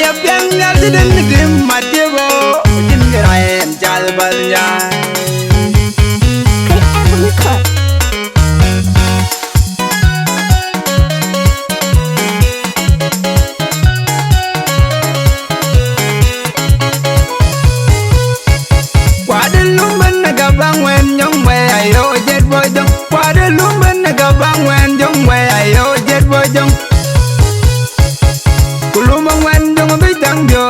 ya piang ya den dim matibo jin geraen jal balnya Jong Kulumang wen jong a bitang jo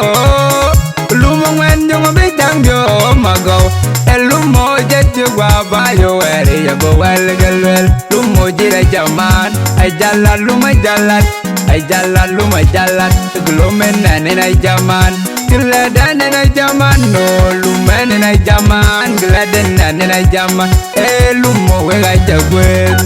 Kulumang wen jong a bitang jo Mago Elumo jet jo guaba yo eri ya go wel gelwel Lumo jira jaman ay jalan luma jalan ay jalan luma jalan Kulumen nanen ay jaman Geladan nanen ay jaman no lumen nanen ay jaman Geladan nanen ay jaman Elumo we ay jagwel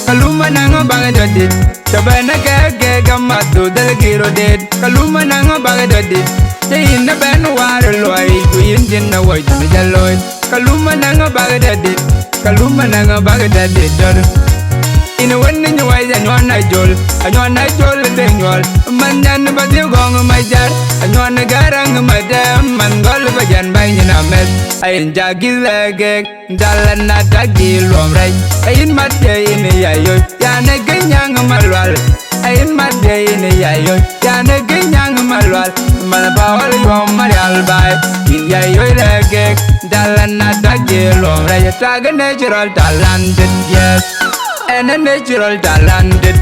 Kaluma nango baga dodit Sabana kage gamado dalgiro dead Kaluma nango baga dodit Jayin na ben war loy Kuyin jin na way jimi jaloy Kaluma nango baga dodit Kaluma nango baga dodit Ina wani nyawai anywana jol tenyol Manyan badyo gong majar Anywana garang madam Mangol bajan bay nyina met Ayin jagi legek Dalan na dagi lomray Ayin madya ini yayoy Yana ganyang malwal Ayin madya ini yayoy Yana ganyang malwal Malabawal yung marial bay In yayoy legek Dalan na dagi lomray Taga natural talented yes And a natural talented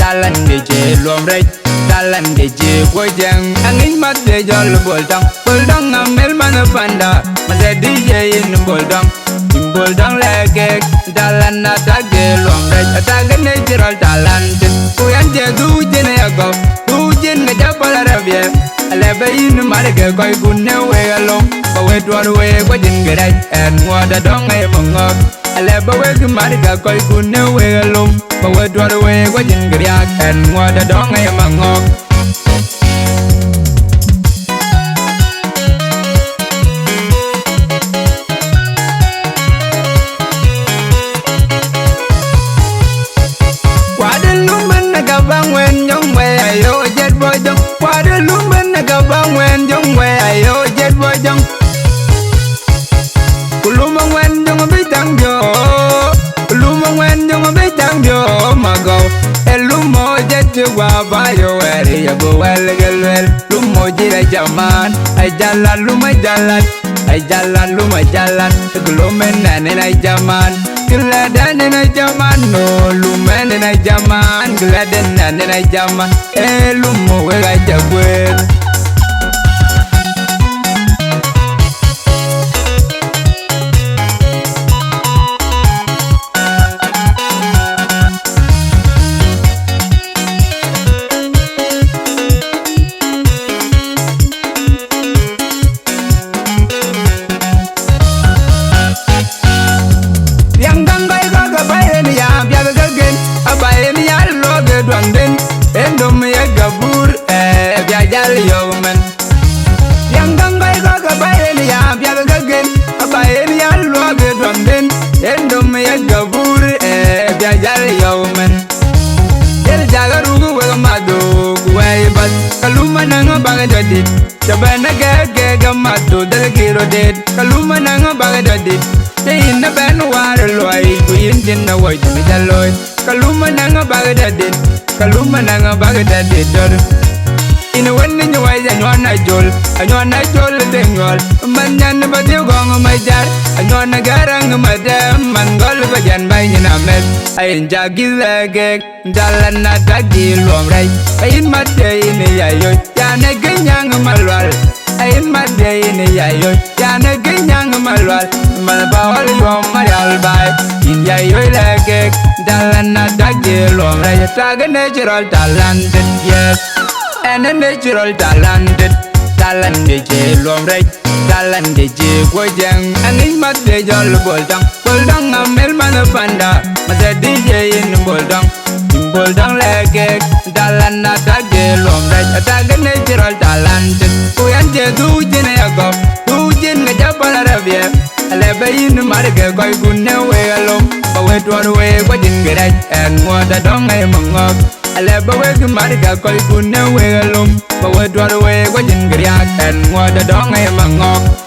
je lomray Talent je wajang Angin mat de jol Boldong amel mana panda Masa DJ in boldong legek Dalan atage lomray Atage natural talented Kuyan je dujen yago Dujen ngejapal arabia Alebe in marga koi kunne we along Bawe tuan we wajin gerai En wada dong ay mongok Aleba we marga koi kunne we along Bawe tuan we wajin geriak En wada dong ay mongok Jong Kulumang wen jong a bitang jo Kulumang wen jong a bitang jo Mago Elumo jet jo guaba yo eri ya go wel gelwel Lumo jira jaman ay jalan luma jalan ay jalan luma jalan Kulumen nanen ay jaman Geladan nanen ay jaman no lumen nanen ay jaman Geladan nanen ay jaman Elumo we ay jagwel Kaluma nango baga dodit Sabana gage gamado dalgiro dead Kaluma nango baga dodit Jayin na ben war loy Kuyin jin na way jimi jaloy Kaluma nango baga dodit Kaluma nango baga dodit Ina wani nyawai anywana jol tenyol Manyan badyo gong majar Anywana garang madam Mangol bajan bay nyina met Ayin jagi legek Dalan na dagi lomray Ayin madya ini yayoy Yana ganyang malwal Ayin day in a yayo, Yana Ginyang Malwal, Malabal, your Marial by, in Yayo Lake, Dalana Dagil, or a tag a natural talented, yes, and a natural talented, talented, Lomre, talented, Wojang, and in Matejol Boldang, Boldang, a Melman of Panda, but a DJ in Boldang. Boldang lege, dalana dage lomre, atage natural talent. Uyanje dujine yago, dujine jabala rabie. Alebe in marge koi gunne we alom, bawe tuan we wajin gerai, and wada dong ay mangok. Alebe we marge koi gunne we alom, bawe tuan we wajin gerai, and wada dong ay mangok.